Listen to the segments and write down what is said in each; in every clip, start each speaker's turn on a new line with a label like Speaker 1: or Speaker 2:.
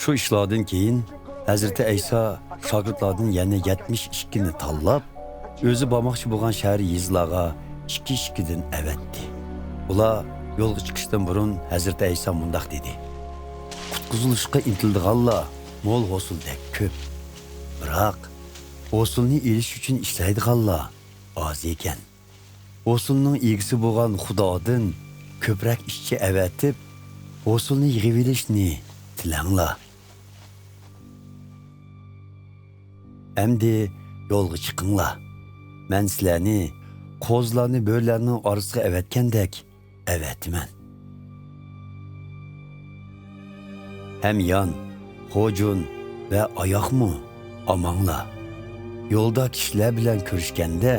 Speaker 1: Şu işlardan keyin Hazreti İsa şagirdlardan yana 72'ni tanlab, o'zi bormoqchi bo'lgan shahar yezlarga ikki-ikkidan avatdi. Ular yo'lga chiqishdan burun Hazreti İsa mundaq dedi: "Qutqizilishga intildiganlar mo'l hosuldek ko'p. Biroq hosulni elish uchun ishlaydiganlar oz ekan. Hosulning egisi bo'lgan Xudodan ko'proq ishchi avatib, hosulni yig'ib olishni tilanglar." Endi yo'lga chiqinglar. Men sizlarni qo'zlarni bo'rlarning orasiga avatgandek avatman. Hem yan, hojun ve oyoqmu amanglar. Yo'lda kishilar bilan ko'rishganda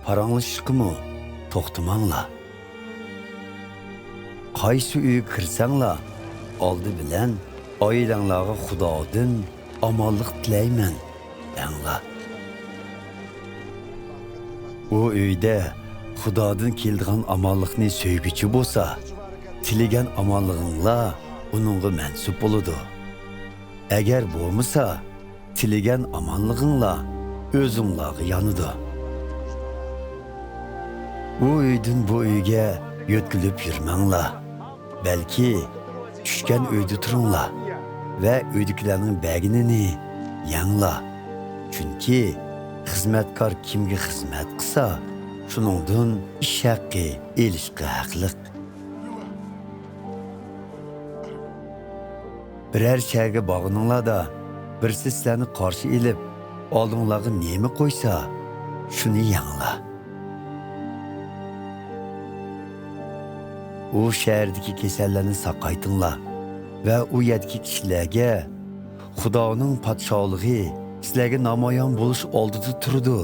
Speaker 1: paranglashishqimi to'xtamanglar. Qaysi uyga kirsanglar, oldi bilan oilanglarga Xudodan omonlik tilayman denglar. O uyda Xudodan keldigan omonlikni so'yguchi bo'lsa, tilagan omonliginglar uningga mansub bo'ladi. Agar bo'lmasa, tilagan omonliginglar o'zinglarga yonidi. Bu uydan bu uyga yo'tkilib yurmanglar. Balki tushgan uyda turinglar va uydagilarning baginini yanglar. Chunki xizmatkor kimga xizmat qilsa, shuningdan ish haqqi elishga haqliq. Birər şəhərə bağınыңlarda, birisi sizlərni qarşı elib, oldinglarga nemi qo'ysa, shuni yanglar. U shahardagi kasallarni saqaytinglar va u yerdagi kishilarga Xudoning podshohligi sizlarga namoyon bo'lish oldida turdi,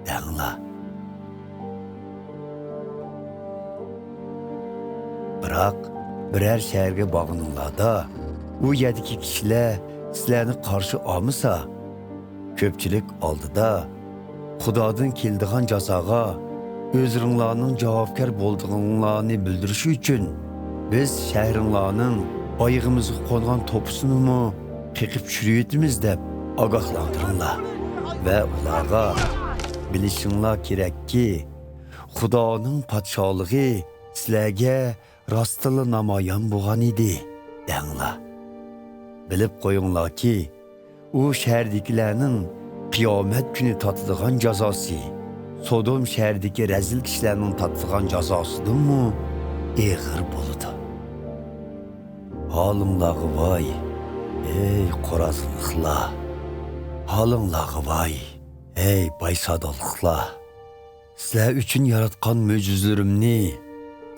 Speaker 1: denglar. Biroq birər şəhərə bağınыңlarda u yerdagi kishilar sizlarni qarshi olmasa, ko'pchilik oldida Xudodan keldigan jazoga o'zinglarning javobgar bo'lganinglarni bildirish uchun biz shahringlarning oyog'imizga qo'ngan to'pisini qiqib tushirayotimiz deb ogohlantiringlar va ularga bilishinglar kerakki, Xudoning podshohligi sizlarga rostila namoyon bo'lgan edi, denglar. Bilib qo'yinglarki, u shahardagilarning qiyomat kuni totadigan jazosi Sodom shahridagi razil kishilarning totadigan jazosidanmi og'ir bo'ladi. Holinglarga voy, ey qo'razliqlar. Holinglarga voy, ey baysadolliqlar. Sizlar uchun yaratgan mo'jizalarimni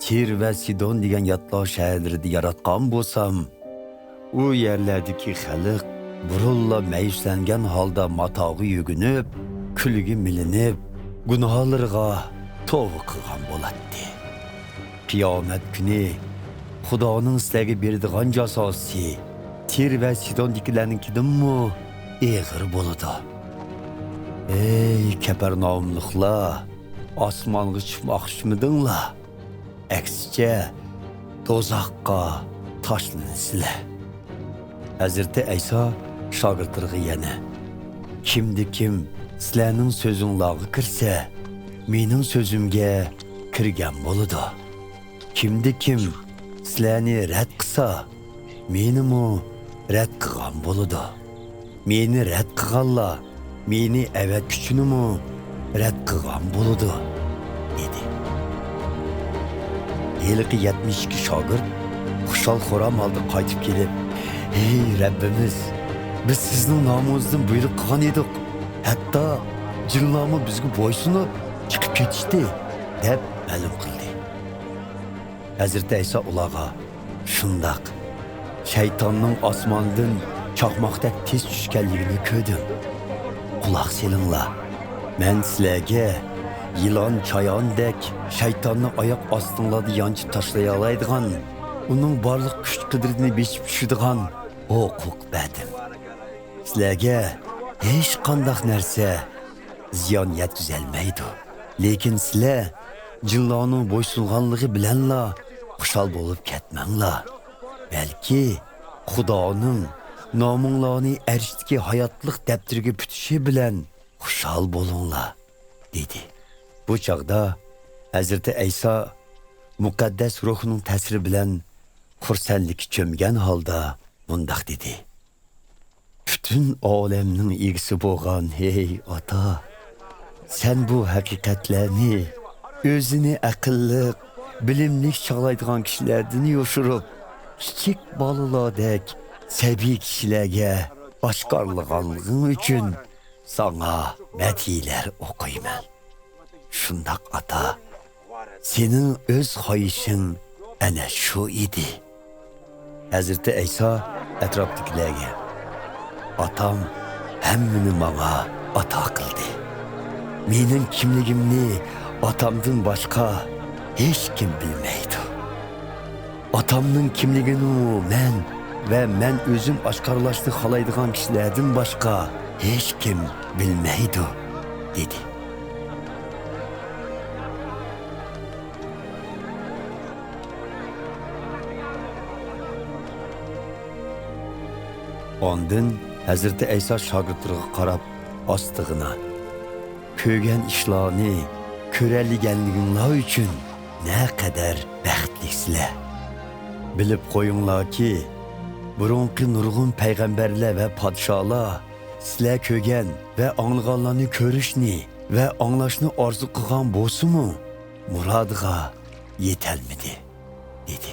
Speaker 1: Tir va Sidon degan yatloq shaharlarida yaratgan bo'lsam, u yerlardagi xalq burulla mayuslangan holda matoga yugunib, kulgi milinib, gunohlarga tavba qilgan bo'ladi. Qiyomat kuni Xudoning sizlarga beradigan jazosi Tir va Sidondagilarnikidanmi og'ir bo'ladi. Ey Kapernaumliklar, osmonga chiqmoqchimidinglar? Aksicha do'zaxga tashlansizlar. Hazreti İsa shogirdlarga yana: Kimdi-kim sizlarning so'zinglarga kirsa, mening so'zimga kirgan bo'ladi. Kimdi-kim sizlarni rad qilsa, menimi rad qilgan bo'ladi. Meni rad qilganlar meni avatguchunimi rad qilgan bo'ladi, dedi. Yilqi 72 shogird xushal xo'ram holda qaytib kelib, "Ey Rabbimiz, biz sizning nomingizdan buyruq qilgan edik. Hatto jinlarmi bizga bo'ysunib chiqib ketishdi", deb ma'lum qildi. Hazreti İsa ularga: "Shundoq, shaytonning osmondan chaqmoqdek tez tushganligini ko'rdim. Quloq selinglar. Men sizlarga yilon chayondek shaytonni oyoq ostinglarda yonchib tashlay oladigan, uning barliq kuch-qudratini bechib tushadigan huquq berdim. Sizlarga hech qanday narsa ziyon yetkazolmaydi. Lekin sizlar jinlarning bo'ysunganligi bilanla xushal bo'lib ketmanglar. Balki Xudoning nominglarni arishdagi hayotlik daftariga putishi bilan xushal bo'linglar, dedi. Bu chaqda Hazreti Ayso muqaddas ruhning ta'siri bilan xursandlik cho'mgan holda mundaq dedi. Bütün olamning egisi bo'lgan hey ota, sen bu haqiqatlarni o'zini aqlli, bilimli chaqlaydigan kishilardan yoshirib, kichik bolalardek sabiy kishilarga oshkorlaganliging uchun sana matilar o'qiyman. Shundoq ota, sening o'z xohishing ana shu edi. Hazreti Ayso atrofdagilarga, atam hammani menga ato qildi. Mening kimligimni atamdan boshqa hech kim bilmaydi. Atamning kimligini men o'zim oshkorlashni xohlaydigan kishilardan boshqa hech kim bilmaydi, dedi. Ondan Hazreti Ayso shogirdlariga qarab ostig'ina, ko'rgan ishlarni ko'raliganliginglar uchun naqadar baxtlisizlar. Bilib qo'yinglarki, burunqi nurg'un payg'ambarlar va podsholar sizlar ko'rgan va anglaganlarni ko'rishni va anglashni orzu qilgan bo'lsa-mu, murodiga yetolmadi, dedi.